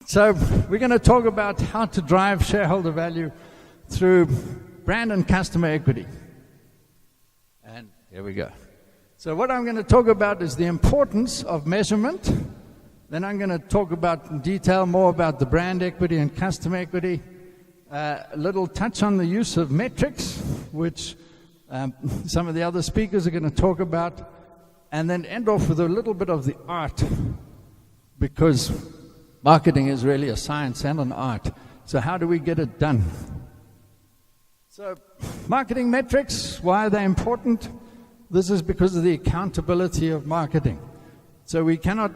So we're going to talk about how to drive shareholder value through brand and customer equity. And here we go. So what I'm going to talk about is the importance of measurement. Then I'm going to talk about in detail more about the brand equity and customer equity. A little touch on the use of metrics, which some of the other speakers are going to talk about. And then end off with a little bit of the art, because marketing is really a science and an art. So how do we get it done? So marketing metrics, why are they important? This is because of the accountability of marketing. So we cannot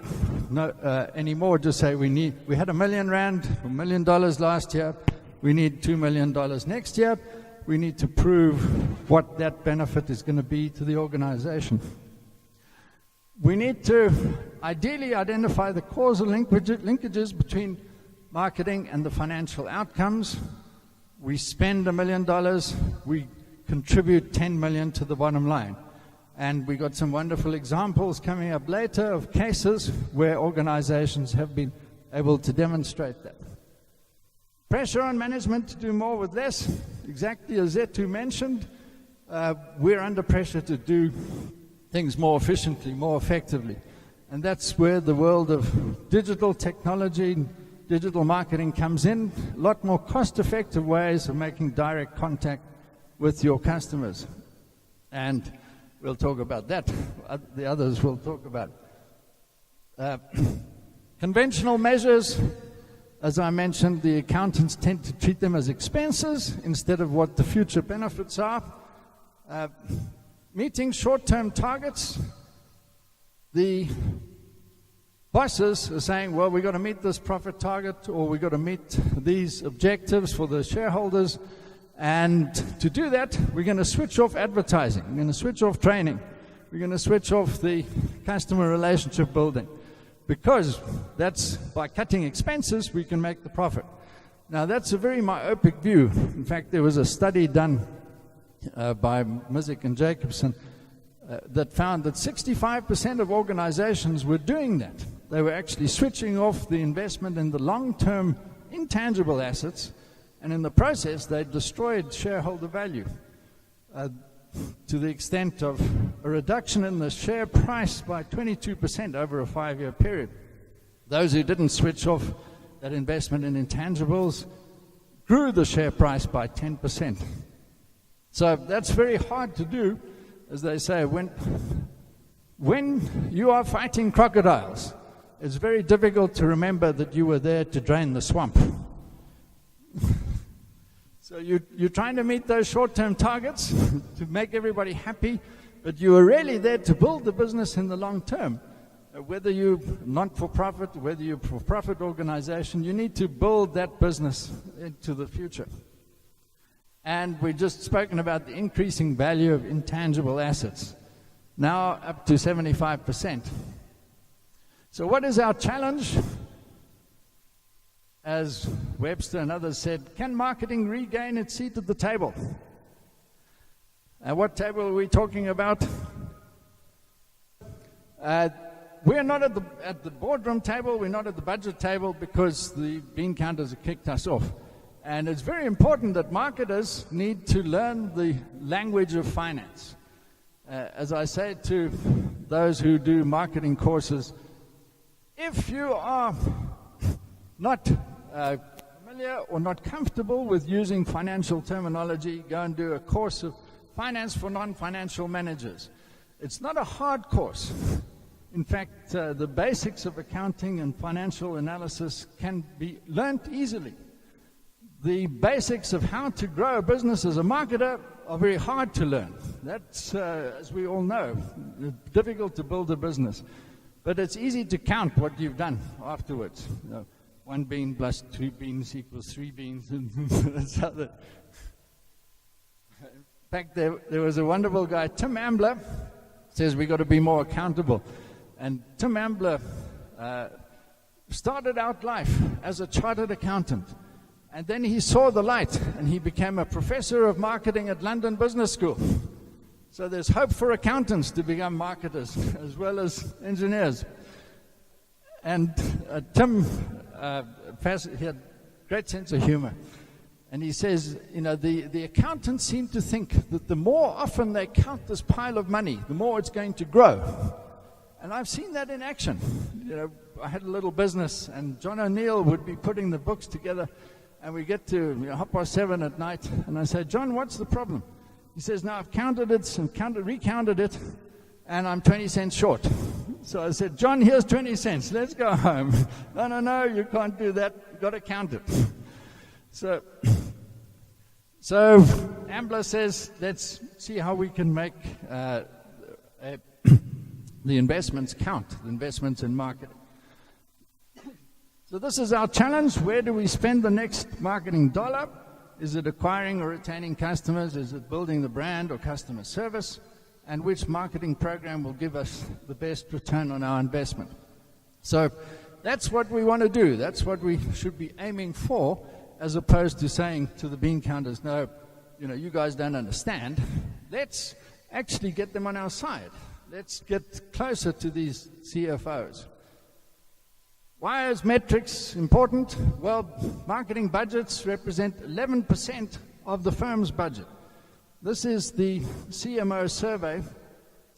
anymore just say we had R1 million, $1 million last year, we need $2 million next year. We need to prove what that benefit is going to be to the organization. We need to ideally identify the causal linkages between marketing and the financial outcomes. We spend $1 million, we contribute $10 million to the bottom line. And we got some wonderful examples coming up later of cases where organizations have been able to demonstrate that. Pressure on management to do more with less, exactly as Zetu mentioned. We're under pressure to do things more efficiently, more effectively. And that's where the world of digital technology, digital marketing comes in. A lot more cost-effective ways of making direct contact with your customers. And we'll talk about that. The others will talk about. Conventional measures, as I mentioned, the accountants tend to treat them as expenses instead of what the future benefits are. Meeting short-term targets, the bosses are saying, well, we've got to meet this profit target, or we've got to meet these objectives for the shareholders. And to do that, we're going to switch off advertising. We're going to switch off training. We're going to switch off the customer relationship building. Because that's, by cutting expenses, we can make the profit. Now, that's a very myopic view. In fact, there was a study done by Mizik and Jacobson that found that 65% of organizations were doing that. They were actually switching off the investment in the long-term intangible assets, and in the process they destroyed shareholder value to the extent of a reduction in the share price by 22% over a 5-year period. Those who didn't switch off that investment in intangibles grew the share price by 10%. So that's very hard to do, as they say. When you are fighting crocodiles, it's very difficult to remember that you were there to drain the swamp. So you're trying to meet those short-term targets to make everybody happy, but you are really there to build the business in the long term. Whether you're not-for-profit, whether you're a for-profit organization, you need to build that business into the future. And we've just spoken about the increasing value of intangible assets, now up to 75%. So what is our challenge? As Webster and others said, can marketing regain its seat at the table? And what table are we talking about? We're not at the boardroom table, we're not at the budget table, because the bean counters have kicked us off. And it's very important that marketers need to learn the language of finance. As I say to those who do marketing courses, if you are not familiar or not comfortable with using financial terminology, go and do a course of finance for non-financial managers. It's not a hard course. In fact, the basics of accounting and financial analysis can be learned easily. The basics of how to grow a business as a marketer are very hard to learn. That's, as we all know, difficult to build a business. But it's easy to count what you've done afterwards. 1 bean plus 2 beans equals 3 beans. That's how in fact, there was a wonderful guy, Tim Ambler, says we've got to be more accountable. And Tim Ambler started out life as a chartered accountant. And then he saw the light, and he became a professor of marketing at London Business School. So there's hope for accountants to become marketers as well as engineers. And Tim he had great sense of humor. And he says, the accountants seem to think that the more often they count this pile of money, the more it's going to grow. And I've seen that in action. I had a little business, and John O'Neill would be putting the books together, and we get to 7:30 at night, and I say, John, what's the problem? He says, no, I've counted it and recounted it, and I'm 20 cents short. So I said, John, here's 20 cents. Let's go home. No, you can't do that. You've got to count it. So Ambler says, let's see how we can make the investments count, the investments in marketing. So this is our challenge. Where do we spend the next marketing dollar? Is it acquiring or retaining customers? Is it building the brand or customer service? And which marketing program will give us the best return on our investment? So that's what we want to do. That's what we should be aiming for, as opposed to saying to the bean counters, no, you guys don't understand. Let's actually get them on our side. Let's get closer to these CFOs. Why is metrics important? Well, marketing budgets represent 11% of the firm's budget. This is the CMO survey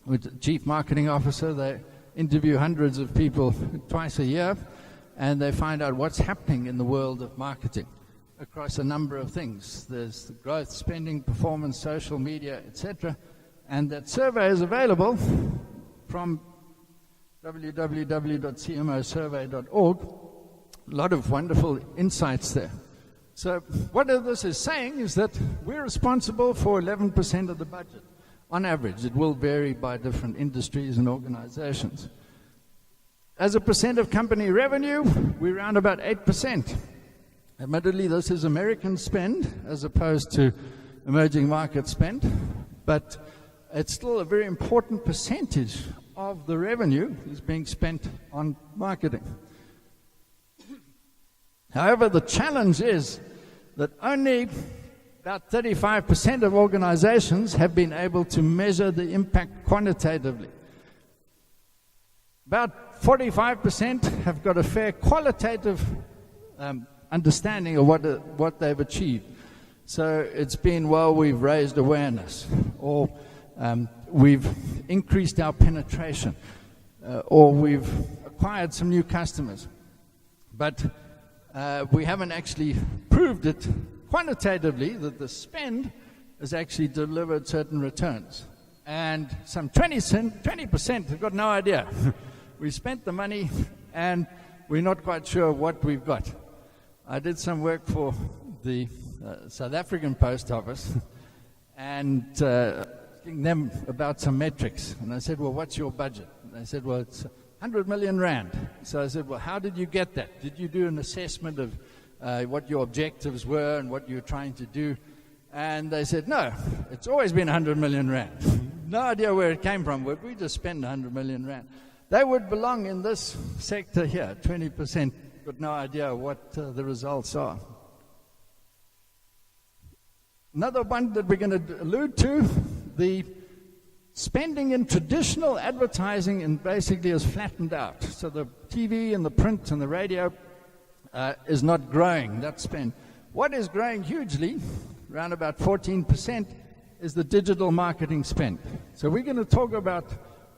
with the Chief Marketing Officer. They interview hundreds of people twice a year, and they find out what's happening in the world of marketing across a number of things. There's the growth, spending, performance, social media, etc. And that survey is available from www.cmosurvey.org. A lot of wonderful insights there. So what this is saying is that we're responsible for 11% of the budget. On average, it will vary by different industries and organizations. As a percent of company revenue, we're around about 8%. Admittedly, this is American spend as opposed to emerging market spend, but it's still a very important percentage of the revenue is being spent on marketing. However, the challenge is that only about 35% of organizations have been able to measure the impact quantitatively. About 45% have got a fair qualitative understanding of what they've achieved. So it's been, we've raised awareness, or we've increased our penetration, or we've acquired some new customers. But we haven't actually proved it quantitatively that the spend has actually delivered certain returns. And some 20% have got no idea. We spent the money and we're not quite sure what we've got. I did some work for the South African Post Office and asking them about some metrics. And I said, what's your budget? And they said, it's 100 million rand. So I said, how did you get that? Did you do an assessment of what your objectives were and what you were trying to do? And they said, no, it's always been 100 million rand. No idea where it came from, but we just spend 100 million rand. They would belong in this sector here, 20%, but no idea what the results are. Another one that we're going to allude to, the spending in traditional advertising and basically has flattened out. So the TV and the print and the radio is not growing, that spend. What is growing hugely, around about 14%, is the digital marketing spend. So we're going to talk about,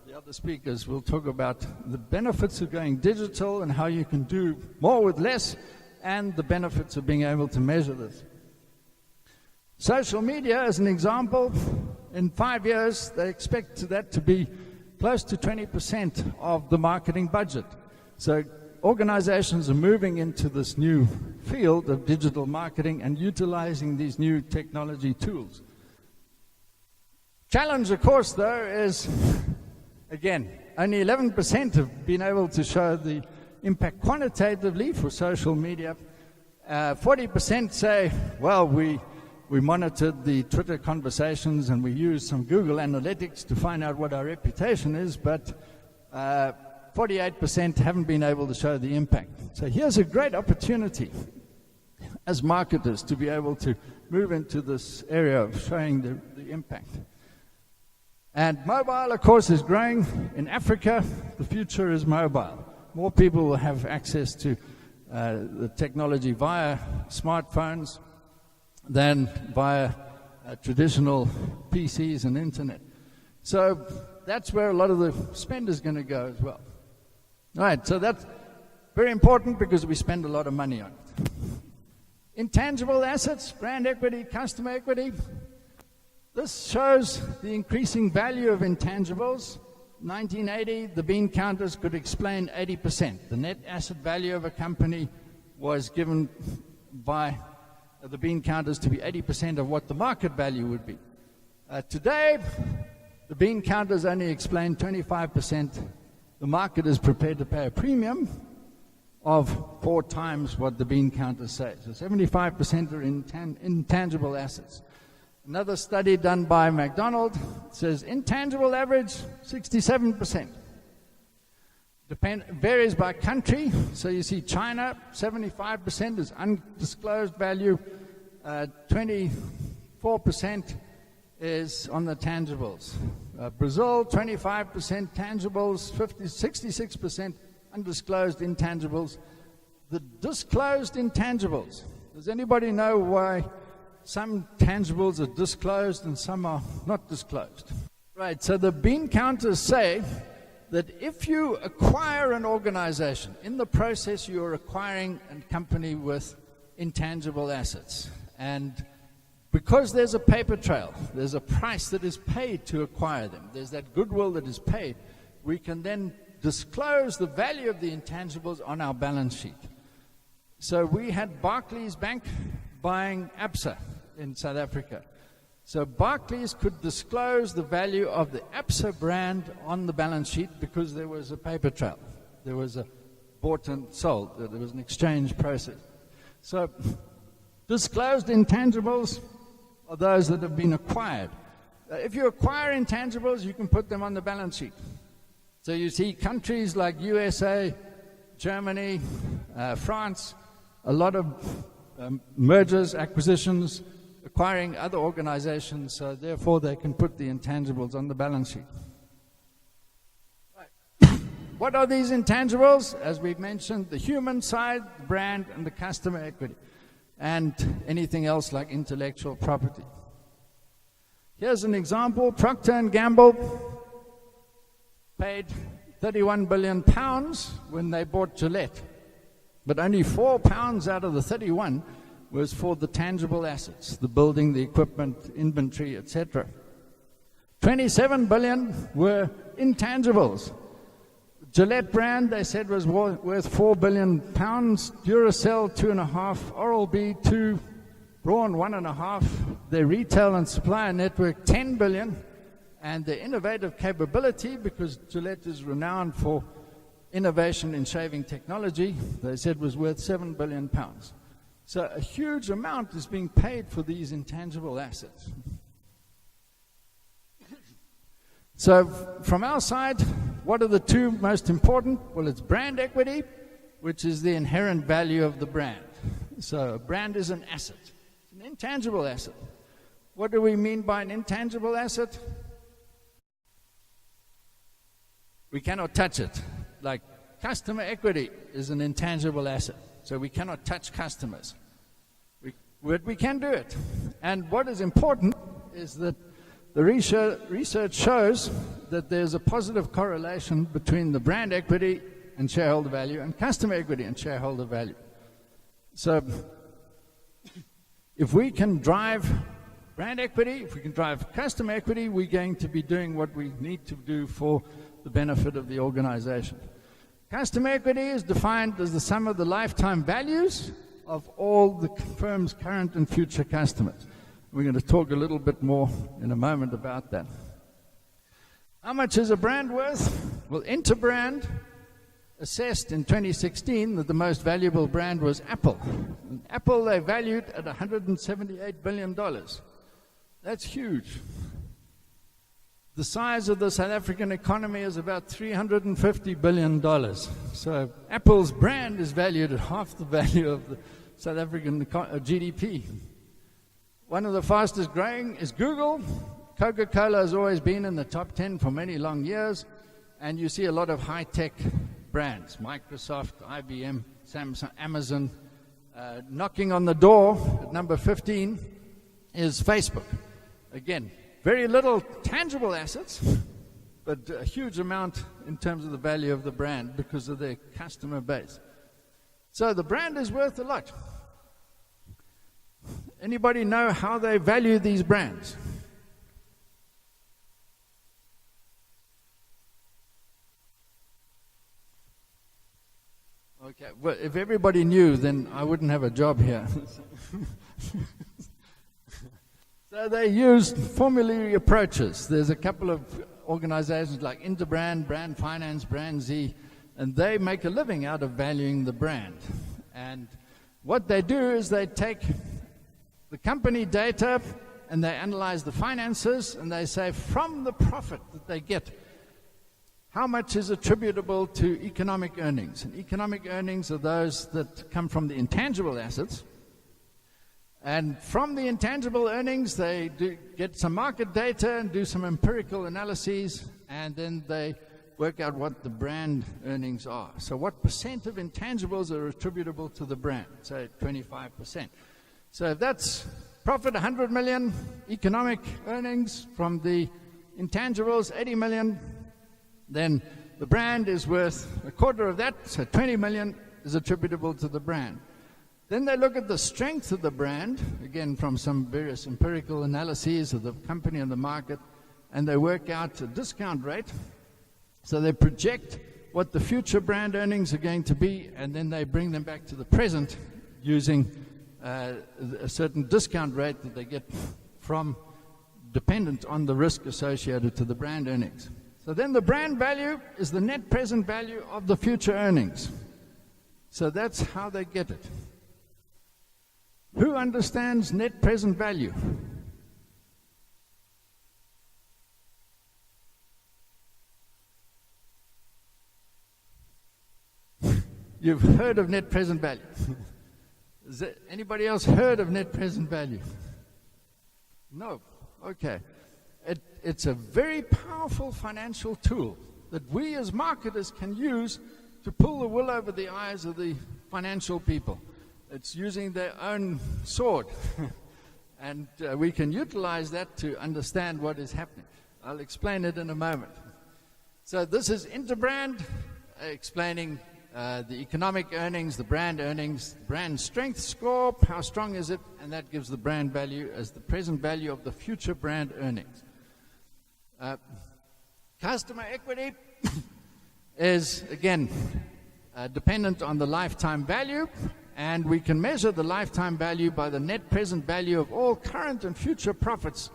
the other speakers will talk about the benefits of going digital and how you can do more with less, and the benefits of being able to measure this. Social media, as an example, in 5 years, they expect that to be close to 20% of the marketing budget. So organizations are moving into this new field of digital marketing and utilizing these new technology tools. Challenge, of course, though, is, again, only 11% have been able to show the impact quantitatively for social media. 40% say, we monitored the Twitter conversations and we used some Google Analytics to find out what our reputation is, but 48% haven't been able to show the impact. So here's a great opportunity as marketers to be able to move into this area of showing the impact. And mobile, of course, is growing. In Africa, the future is mobile. More people will have access to the technology via smartphones than via traditional PCs and internet. So that's where a lot of the spend is going to go as well. All right, so that's very important because we spend a lot of money on it. Intangible assets, brand equity, customer equity. This shows the increasing value of intangibles. 1980, the bean counters could explain 80%. The net asset value of a company was given by the bean counters to be 80% of what the market value would be. Today, the bean counters only explain 25%. The market is prepared to pay a premium of 4 times what the bean counters say. So 75% are intangible assets. Another study done by McDonald says intangible average 67%. Varies by country. So you see China, 75% is undisclosed value, 24% is on the tangibles. Brazil, 25% tangibles, 66% undisclosed intangibles. The disclosed intangibles. Does anybody know why some tangibles are disclosed and some are not disclosed? Right, so the bean counters say that if you acquire an organization, in the process you're acquiring a company with intangible assets. And because there's a paper trail, there's a price that is paid to acquire them, there's that goodwill that is paid, we can then disclose the value of the intangibles on our balance sheet. So we had Barclays Bank buying Absa in South Africa. So Barclays could disclose the value of the Absa brand on the balance sheet because there was a paper trail. There was a bought and sold. There was an exchange process. So disclosed intangibles are those that have been acquired. If you acquire intangibles, you can put them on the balance sheet. So you see countries like USA, Germany, France, a lot of mergers, acquisitions, acquiring other organizations, so therefore they can put the intangibles on the balance sheet. Right. What are these intangibles? As we've mentioned, the human side, the brand, and the customer equity, and anything else like intellectual property. Here's an example. Procter & Gamble paid 31 billion pounds when they bought Gillette, but only 4 pounds out of the 31 was for the tangible assets, the building, the equipment, inventory, etc. 27 billion were intangibles. Gillette brand, they said, was worth 4 billion pounds. Duracell, 2.5. Oral-B, 2. Braun, 1.5. Their retail and supplier network, 10 billion. And their innovative capability, because Gillette is renowned for innovation in shaving technology, they said was worth 7 billion pounds. So a huge amount is being paid for these intangible assets. So from our side, what are the two most important? Well, it's brand equity, which is the inherent value of the brand. So a brand is an asset. It's an intangible asset. What do we mean by an intangible asset? We cannot touch it. Like customer equity is an intangible asset. So we cannot touch customers. But we can do it. And what is important is that the research shows that there's a positive correlation between the brand equity and shareholder value and customer equity and shareholder value. So if we can drive brand equity, if we can drive customer equity, we're going to be doing what we need to do for the benefit of the organization. Customer equity is defined as the sum of the lifetime values of all the firm's current and future customers. We're going to talk a little bit more in a moment about that. How much is a brand worth? Well, Interbrand assessed in 2016 that the most valuable brand was Apple. And Apple they valued at $178 billion. That's huge. The size of the South African economy is about $350 billion. So Apple's brand is valued at half the value of the South African GDP. One of the fastest growing is Google. Coca-Cola has always been in the top 10 for many long years. And you see a lot of high-tech brands, Microsoft, IBM, Samsung, Amazon. Knocking on the door at number 15 is Facebook. Again, very little tangible assets, but a huge amount in terms of the value of the brand because of their customer base. So the brand is worth a lot. Anybody know how they value these brands? Okay, well, if everybody knew, then I wouldn't have a job here. So they use formulary approaches. There's a couple of organizations like Interbrand, Brand Finance, Brand Z, and they make a living out of valuing the brand. And what they do is they take the company data and they analyze the finances, and they say from the profit that they get, how much is attributable to economic earnings? And economic earnings are those that come from the intangible assets. And from the intangible earnings, they get some market data and do some empirical analyses, and then they work out what the brand earnings are. So what percent of intangibles are attributable to the brand? Say 25%. So if that's profit 100 million, economic earnings from the intangibles 80 million, then the brand is worth a quarter of that, so 20 million is attributable to the brand. Then they look at the strength of the brand, again from some various empirical analyses of the company and the market, and they work out a discount rate. So they project what the future brand earnings are going to be, and then they bring them back to the present using a certain discount rate that they get from, dependent on the risk associated to the brand earnings. So then the brand value is the net present value of the future earnings. So that's how they get it. Who understands net present value? You've heard of net present value. Has anybody else heard of net present value? No. Okay. It's a very powerful financial tool that we as marketers can use to pull the wool over the eyes of the financial people. It's using their own sword. And we can utilize that to understand what is happening. I'll explain it in a moment. So this is Interbrand explaining the economic earnings, the brand strength score, how strong is it, and that gives the brand value as the present value of the future brand earnings. Customer equity is, again, dependent on the lifetime value, and we can measure the lifetime value by the net present value of all current and future profits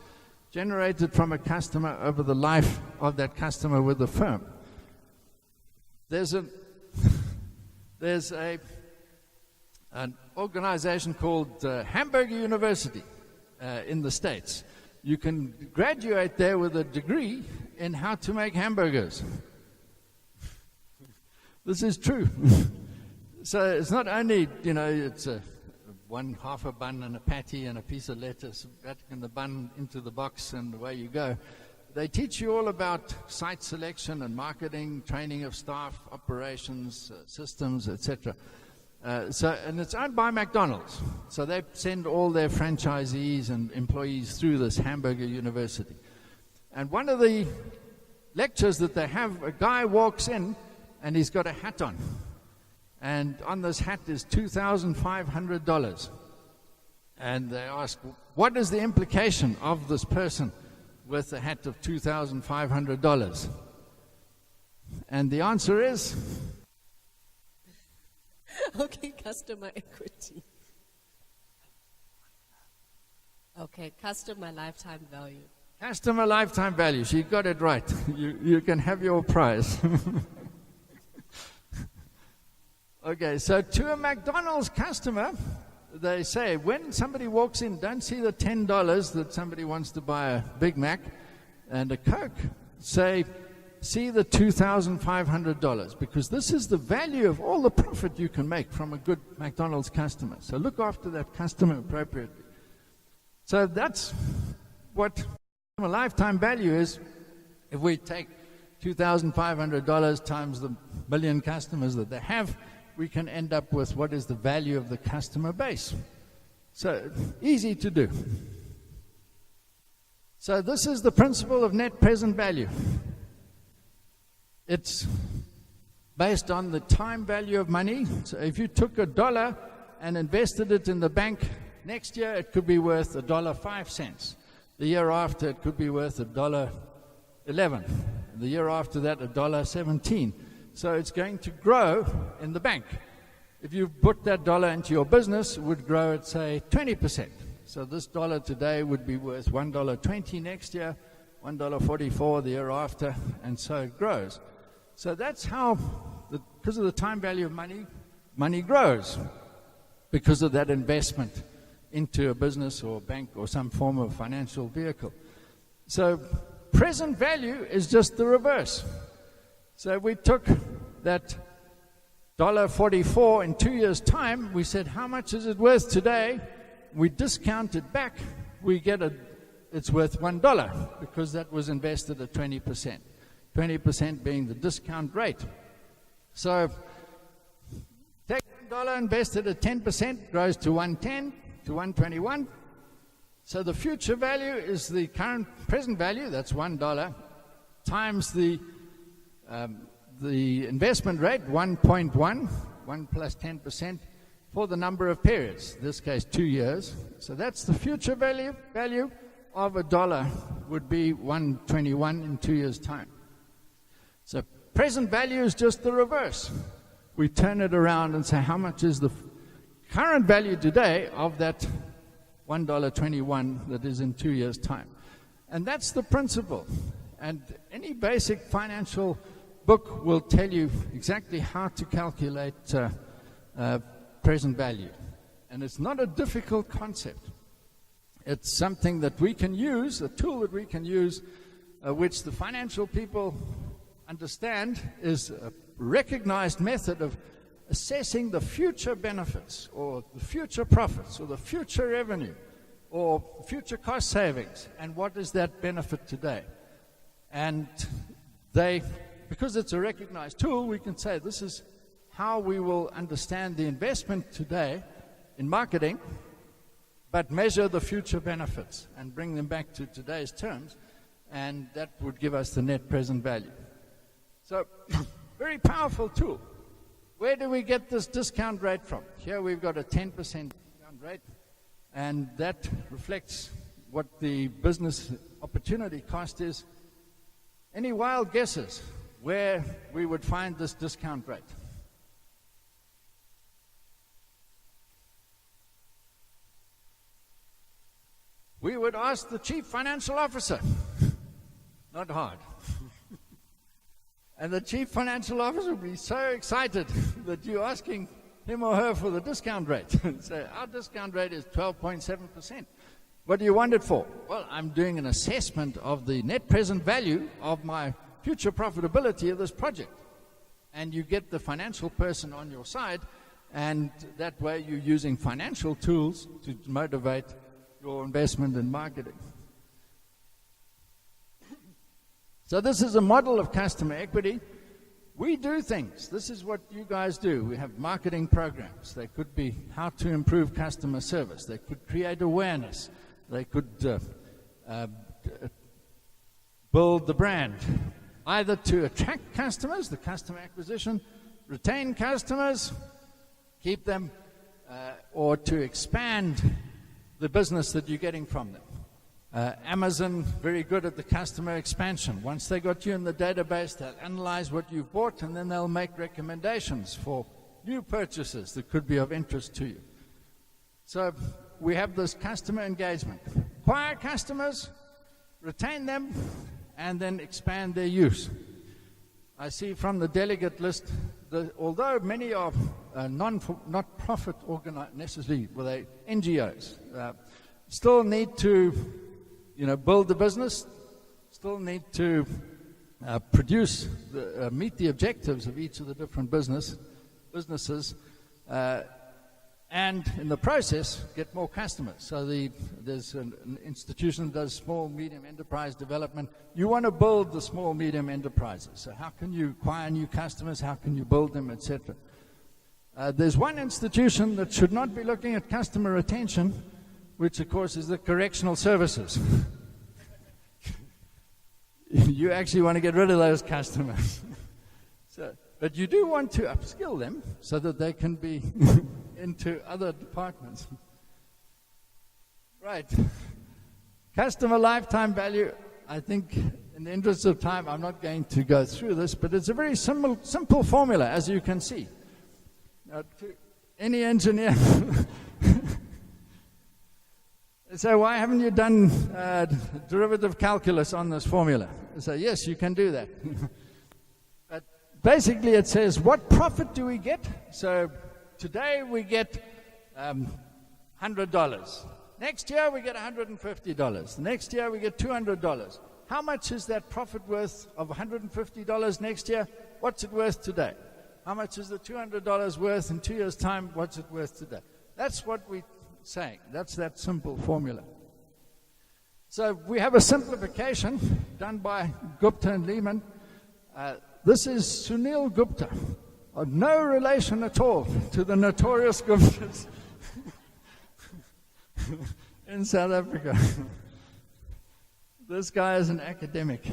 generated from a customer over the life of that customer with the firm. There's an organization called Hamburger University in the States. You can graduate there with a degree in how to make hamburgers. This is true. So it's not only, it's half a bun and a patty and a piece of lettuce, and the bun into the box and away you go. They teach you all about site selection and marketing, training of staff, operations, systems, etc. And it's owned by McDonald's. So they send all their franchisees and employees through this Hamburger University. And one of the lectures that they have, a guy walks in and he's got a hat on. And on this hat is $2,500. And they ask, what is the implication of this person with a hat of $2,500? And the answer is... Okay, customer equity. Okay, customer lifetime value. Customer lifetime value. She got it right. You can have your prize. Okay, so to a McDonald's customer, they say when somebody walks in, don't see the $10 that somebody wants to buy a Big Mac and a Coke. Say, see the $2,500, because this is the value of all the profit you can make from a good McDonald's customer. So look after that customer appropriately. So that's what a lifetime value is. If we take $2,500 times the million customers that they have, we can end up with what is the value of the customer base. So, easy to do. So this is the principle of net present value. It's based on the time value of money. So if you took $1 and invested it in the bank, next year it could be worth $1.05. The year after it could be worth $1.11. The year after that $1.17. So it's going to grow in the bank. If you put that dollar into your business, it would grow at, say, 20%. So this dollar today would be worth $1.20 next year, $1.44 the year after, and so it grows. So that's how, because of the time value of money, money grows because of that investment into a business or a bank or some form of financial vehicle. So present value is just the reverse. So we took that $1.44 in 2 years' time, we said, how much is it worth today? We discount it back, we get it's worth $1 because that was invested at 20%. 20% being the discount rate. So take $1 invested at 10% grows to 110 to 121. So the future value is the current present value, that's $1, times the investment rate, 1.1, 1 plus 10%, for the number of periods, in this case 2 years. So that's the future value of $1 would be 121 in 2 years' time. So present value is just the reverse. We turn it around and say how much is the current value today of that $1.21 that is in 2 years' time. And that's the principle. And any basic financial book will tell you exactly how to calculate present value. And it's not a difficult concept. It's something that we can use, a tool that we can use, which the financial people understand is a recognized method of assessing the future benefits or the future profits or the future revenue or future cost savings, and what is that benefit today. And because it's a recognized tool, we can say this is how we will understand the investment today in marketing, but measure the future benefits and bring them back to today's terms, and that would give us the net present value. So, very powerful tool. Where do we get this discount rate from? Here we've got a 10% discount rate, and that reflects what the business opportunity cost is. Any wild guesses where we would find this discount rate? We would ask the Chief Financial Officer. Not hard. And the Chief Financial Officer would be so excited that you're asking him or her for the discount rate. So our discount rate is 12.7%. What do you want it for? Well, I'm doing an assessment of the net present value of my future profitability of this project. And you get the financial person on your side, and that way you're using financial tools to motivate your investment in marketing. So this is a model of customer equity. We do things. This is what you guys do. We have marketing programs. They could be how to improve customer service. They could create awareness. They could build the brand, either to attract customers, the customer acquisition, retain customers, keep them, or to expand the business that you're getting from them. Amazon, very good at the customer expansion. Once they got you in the database, they'll analyze what you've bought, and then they'll make recommendations for new purchases that could be of interest to you. So we have this customer engagement. Acquire customers, retain them, and then expand their use. I see from the delegate list that although many are not-profit necessarily, well, they NGOs, still need to build the business, still need to produce, meet the objectives of each of the different businesses, and in the process get more customers. So there's an institution that does small, medium enterprise development. You want to build the small, medium enterprises. So how can you acquire new customers? How can you build them, etc.? There's one institution that should not be looking at customer retention, which of course is the correctional services. You actually want to get rid of those customers. But you do want to upskill them so that they can be into other departments. Right. Customer lifetime value, I think in the interest of time, I'm not going to go through this, but it's a very simple formula, as you can see. Now, to any engineer, they say, why haven't you done derivative calculus on this formula? I say, yes, you can do that. But basically it says, what profit do we get? So today we get $100. Next year we get $150. Next year we get $200. How much is that profit worth of $150 next year? What's it worth today? How much is the $200 worth in 2 years' time? What's it worth today? That's what we're saying. That's that simple formula. So we have a simplification done by Gupta and Lehman. This is Sunil Gupta, of no relation at all to the notorious Guptas in South Africa. This guy is an academic.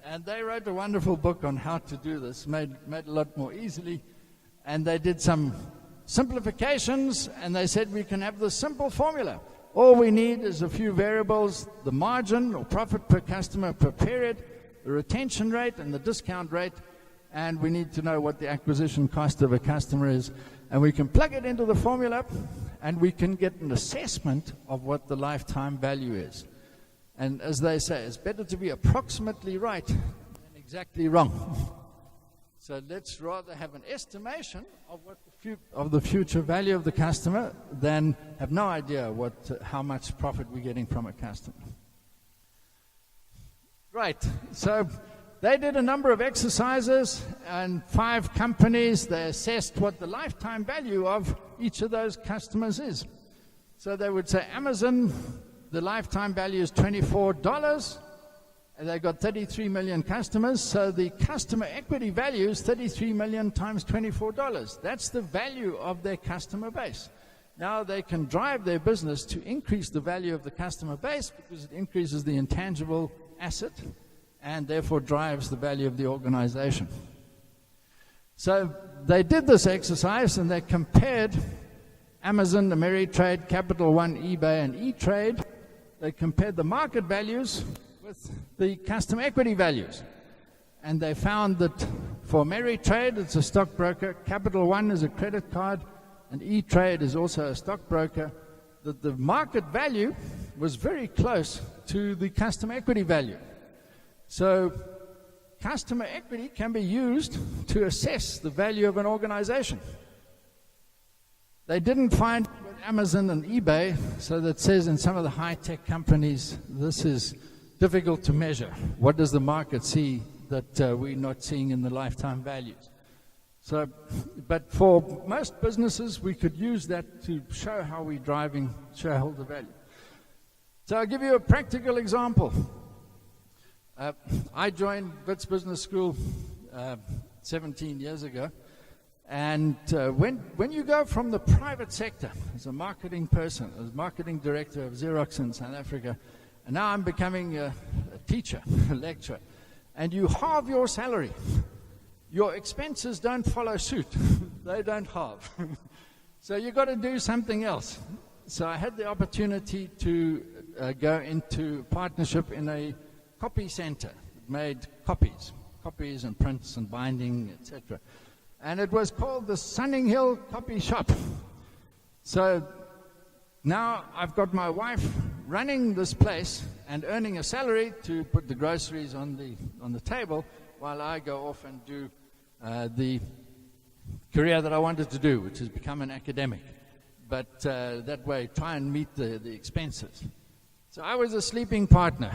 And they wrote a wonderful book on how to do this, made a lot more easily. And they did some simplifications, and they said we can have this simple formula. All we need is a few variables, the margin or profit per customer per period, the retention rate and the discount rate, and we need to know what the acquisition cost of a customer is. And we can plug it into the formula, and we can get an assessment of what the lifetime value is. And as they say, it's better to be approximately right than exactly wrong. So let's rather have an estimation of what the future value of the customer than have no idea how much profit we're getting from a customer. Right. So they did a number of exercises, and 5 companies, they assessed what the lifetime value of each of those customers is. So they would say Amazon, the lifetime value is $24, and they've got 33 million customers, so the customer equity value is 33 million times $24. That's the value of their customer base. Now they can drive their business to increase the value of the customer base because it increases the intangible asset and therefore drives the value of the organization. So they did this exercise and they compared Amazon, Ameritrade, Capital One, eBay, and E-Trade. They compared the market values with the customer equity values. And they found that for Ameritrade, it's a stockbroker, Capital One is a credit card, and E-Trade is also a stockbroker, that the market value was very close to the customer equity value. So customer equity can be used to assess the value of an organization. They didn't find with Amazon and eBay, so that says in some of the high-tech companies, this is difficult to measure. What does the market see that we're not seeing in the lifetime values? So, but for most businesses, we could use that to show how we're driving shareholder value. So I'll give you a practical example. I joined Wits Business School 17 years ago. And when you go from the private sector as a marketing person, as marketing director of Xerox in South Africa, and now I'm becoming a teacher, a lecturer, and you halve your salary, your expenses don't follow suit. They don't halve. So you've got to do something else. So I had the opportunity to go into partnership in a copy center, made copies and prints and binding, etc. And it was called the Sunninghill Copy Shop. So now I've got my wife running this place and earning a salary to put the groceries on the table while I go off and do the career that I wanted to do, which is become an academic. But that way, try and meet the expenses. So I was a sleeping partner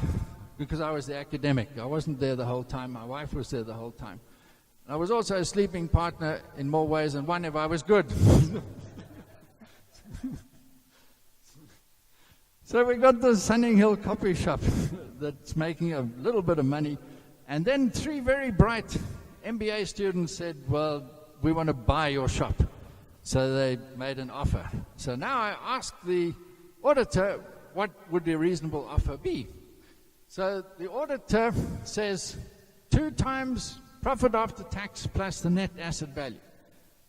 because I was the academic. I wasn't there the whole time. My wife was there the whole time. I was also a sleeping partner in more ways than one if I was good. So we got the Sunning Hill coffee shop that's making a little bit of money. And then 3 very bright MBA students said, well, we want to buy your shop. So they made an offer. So now I asked the auditor, what would a reasonable offer be? So the auditor says 2 times profit after tax plus the net asset value.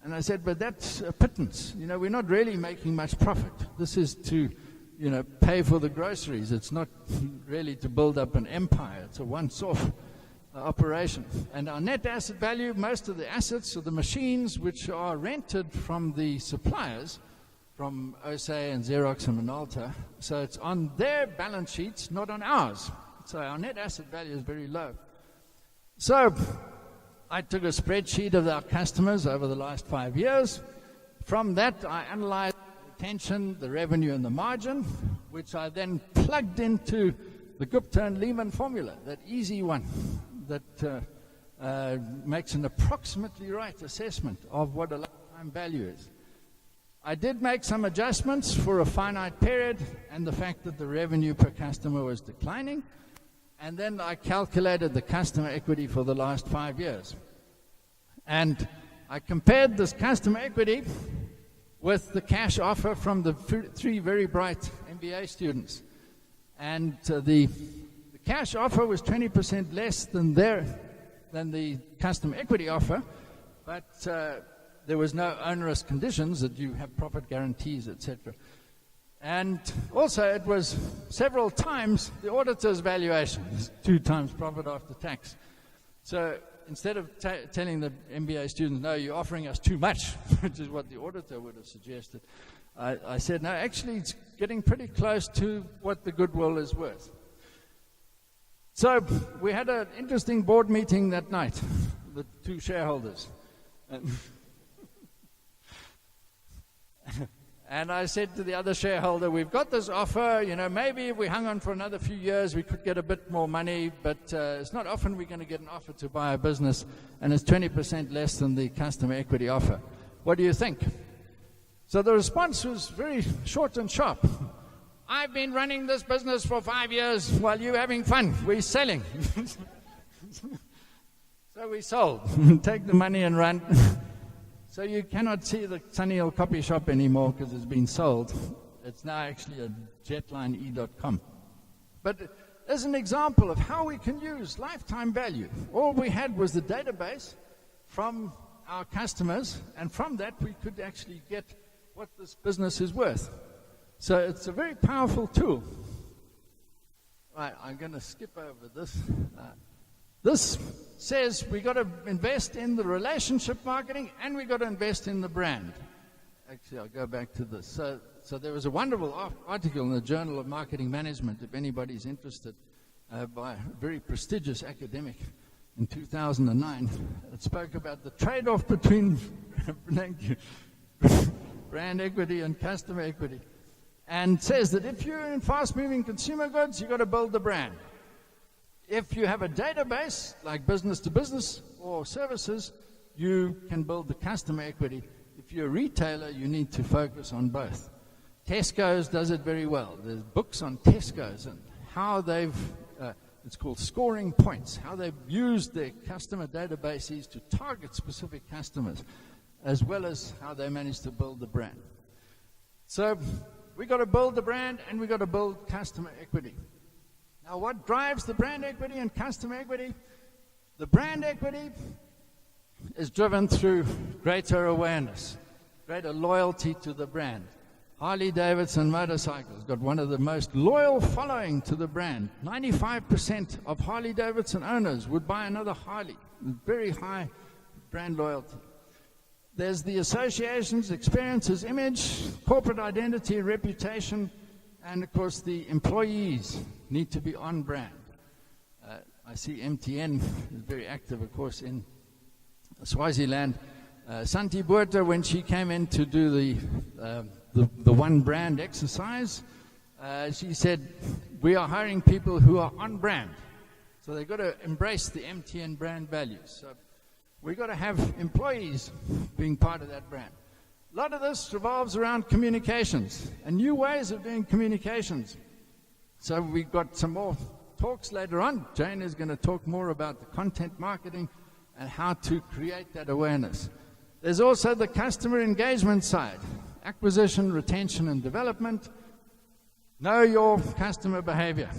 And I said, but that's a pittance. You know, we're not really making much profit. This is to, you know, pay for the groceries. It's not really to build up an empire. It's a once-off operation. And our net asset value, most of the assets are the machines which are rented from the suppliers, from OSA and Xerox and Minolta. So it's on their balance sheets, not on ours. So our net asset value is very low. So I took a spreadsheet of our customers over the last 5 years. From that, I analyzed the retention, the revenue, and the margin, which I then plugged into the Gupta and Lehman formula, that easy one that makes an approximately right assessment of what a lifetime value is. I did make some adjustments for a finite period and the fact that the revenue per customer was declining. And then I calculated the customer equity for the last 5 years. And I compared this customer equity with the cash offer from the 3 very bright MBA students. And the cash offer was 20% less than the customer equity offer, but there was no onerous conditions that you have profit guarantees, etc. And also it was several times the auditor's valuation, 2 times profit after tax. So instead of telling the MBA students, no, you're offering us too much, which is what the auditor would have suggested, I said, no, actually it's getting pretty close to what the goodwill is worth. So we had an interesting board meeting that night, the 2 shareholders. And I said to the other shareholder, we've got this offer, you know, maybe if we hung on for another few years, we could get a bit more money, but it's not often we're going to get an offer to buy a business, and it's 20% less than the customer equity offer. What do you think? So the response was very short and sharp. I've been running this business for 5 years while you're having fun. We're selling. So we sold. Take the money and run. So you cannot see the Sunny Hill copy shop anymore because it's been sold. It's now actually a jetline.e.com. But as an example of how we can use lifetime value, all we had was the database from our customers, and from that we could actually get what this business is worth. So it's a very powerful tool. Right, I'm going to skip over this. This says we got to invest in the relationship marketing and we got to invest in the brand. Actually, I'll go back to this. So there was a wonderful article in the Journal of Marketing Management, if anybody's interested, by a very prestigious academic in 2009. It spoke about the trade-off between brand equity and customer equity, and says that if you're in fast-moving consumer goods, you've got to build the brand. If you have a database, like business to business or services, you can build the customer equity. If you're a retailer, you need to focus on both. Tesco's does it very well. There's books on Tesco's and how they've, it's called scoring points, how they've used their customer databases to target specific customers, as well as how they managed to build the brand. So we got to build the brand and we got to build customer equity. Now, what drives the brand equity and customer equity? The brand equity is driven through greater awareness, greater loyalty to the brand. Harley-Davidson motorcycles got one of the most loyal following to the brand. 95% of Harley-Davidson owners would buy another Harley. Very high brand loyalty. There's the associations, experiences, image, corporate identity, reputation, and of course the employees need to be on brand. I see MTN is very active, of course, in Swaziland. Santi Botha, when she came in to do the one brand exercise, she said, we are hiring people who are on brand. So they've got to embrace the MTN brand values. So we've got to have employees being part of that brand. A lot of this revolves around communications and new ways of doing communications. So we've got some more talks later on. Jane is going to talk more about the content marketing and how to create that awareness. There's also the customer engagement side, acquisition, retention, and development. Know your customer behavior.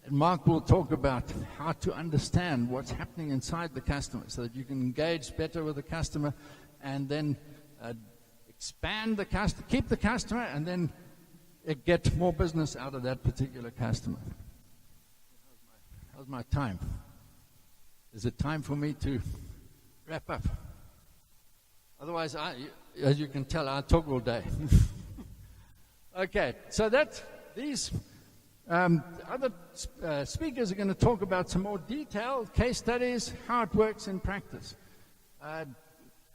And Mark will talk about how to understand what's happening inside the customer so that you can engage better with the customer and then expand the customer, keep the customer, and then get more business out of that particular customer. How's my time? Is it time for me to wrap up? Otherwise, as you can tell, I talk all day. Okay, so these other speakers are going to talk about some more detailed case studies, how it works in practice.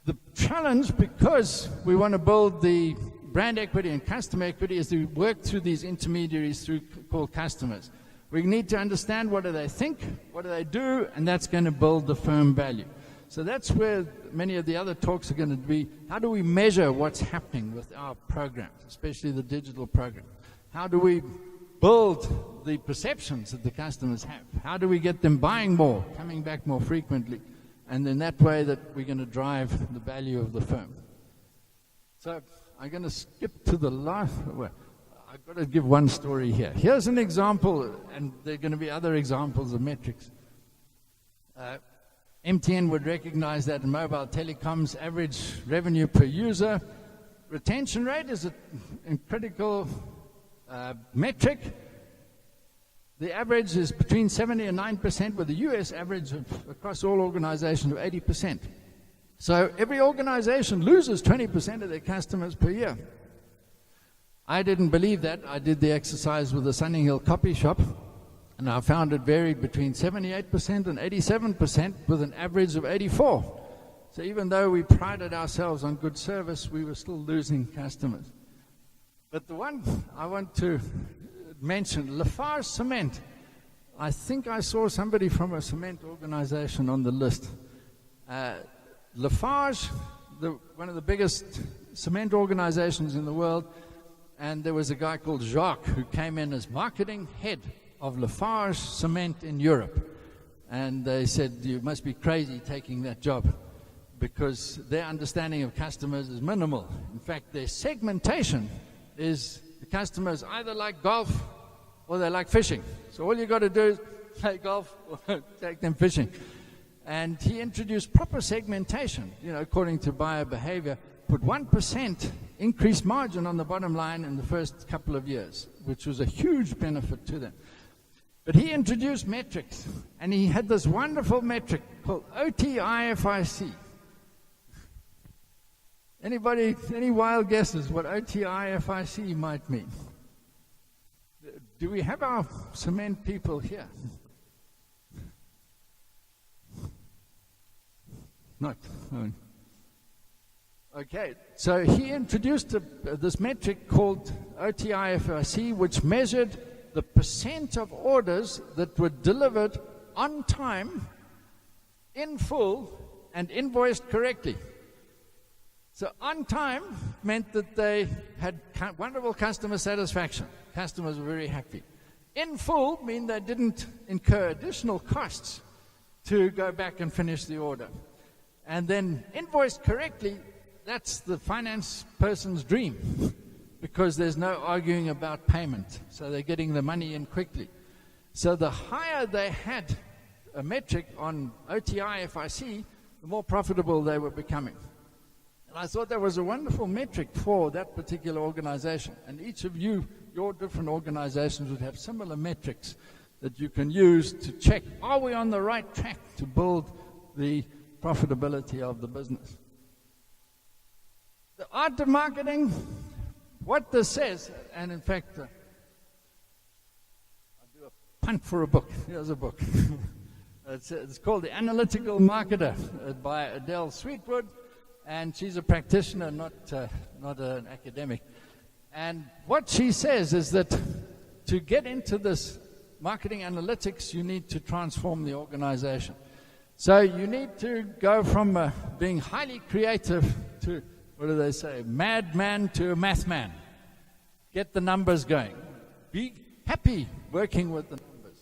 The challenge, because we want to build the brand equity and customer equity, is to work through these intermediaries called customers. We need to understand what do they think, what do they do, and that's going to build the firm value. So that's where many of the other talks are going to be. How do we measure what's happening with our programs, especially the digital program? How do we build the perceptions that the customers have? How do we get them buying more, coming back more frequently? And in that way that we're going to drive the value of the firm. So I'm going to skip to the last. Well, I've got to give one story here. Here's an example, and there are going to be other examples of metrics. MTN would recognize that in mobile telecoms, average revenue per user. Retention rate is a critical metric. The average is between 70 and 9%, with the US average across all organizations of 80%. So every organization loses 20% of their customers per year. I didn't believe that. I did the exercise with the Sunny Hill Copy Shop, and I found it varied between 78% and 87%, with an average of 84%. So even though we prided ourselves on good service, we were still losing customers. But the one I want to mention, Lafarge Cement. I think I saw somebody from a cement organization on the list. Lafarge, one of the biggest cement organizations in the world, and there was a guy called Jacques who came in as marketing head of Lafarge Cement in Europe. And they said, you must be crazy taking that job, because their understanding of customers is minimal. In fact, their segmentation is the customers either like golf or they like fishing. So all you got to do is play golf or take them fishing. And he introduced proper segmentation, according to buyer behavior, put 1% increased margin on the bottom line in the first couple of years, which was a huge benefit to them. But he introduced metrics, and he had this wonderful metric called OTIFIC. Anybody, any wild guesses what OTIFIC might mean? Do we have our cement people here? Not. No. Okay, so he introduced this metric called OTIFIC, which measured the percent of orders that were delivered on time, in full, and invoiced correctly. So on time meant that they had wonderful customer satisfaction. Customers were very happy. In full mean they didn't incur additional costs to go back and finish the order. And then invoiced correctly, that's the finance person's dream, because there's no arguing about payment. So they're getting the money in quickly. So the higher they had a metric on OTIFIC, the more profitable they were becoming. And I thought that was a wonderful metric for that particular organization. And each of you, your different organizations, would have similar metrics that you can use to check, are we on the right track to build the profitability of the business? The art of marketing, what this says, and in fact, I'll do a punt for a book. Here's a book. It's called The Analytical Marketer by Adele Sweetwood. And she's a practitioner, not an academic. And what she says is that to get into this marketing analytics, you need to transform the organization. So you need to go from being highly creative to, what do they say, madman to a math man. Get the numbers going. Be happy working with the numbers.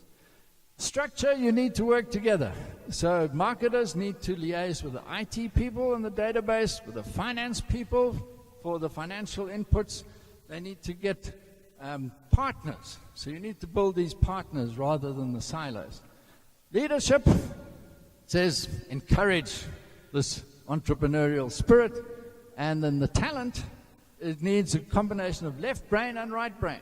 Structure, you need to work together. So marketers need to liaise with the IT people in the database, with the finance people for the financial inputs. They need to get partners. So you need to build these partners rather than the silos. Leadership says encourage this entrepreneurial spirit, and then the talent, it needs a combination of left brain and right brain.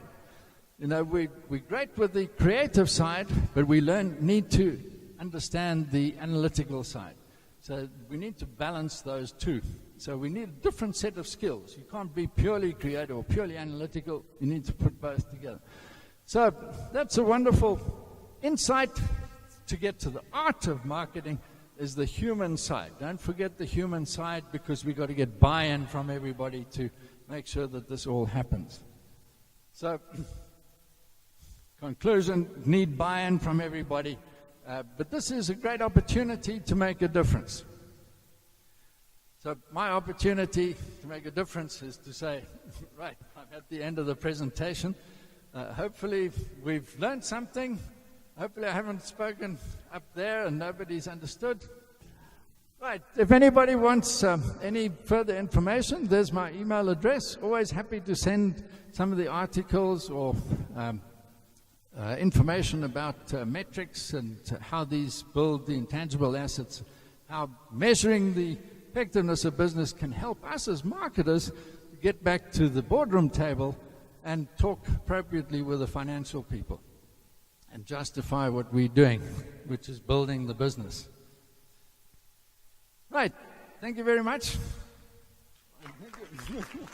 You know, we're great with the creative side, but we need to understand the analytical side. So we need to balance those two. So we need a different set of skills. You can't be purely creative or purely analytical. You need to put both together. So that's a wonderful insight. To get to the art of marketing is the human side. Don't forget the human side, because we've got to get buy-in from everybody to make sure that this all happens. So, conclusion, need buy-in from everybody. But this is a great opportunity to make a difference. So my opportunity to make a difference is to say, right, I'm at the end of the presentation. Hopefully we've learned something. Hopefully I haven't spoken up there and nobody's understood. Right, if anybody wants any further information, there's my email address. Always happy to send some of the articles or information about metrics and how these build the intangible assets, how measuring the effectiveness of business can help us as marketers get back to the boardroom table and talk appropriately with the financial people and justify what we're doing, which is building the business. Right. Thank you very much. Thank you.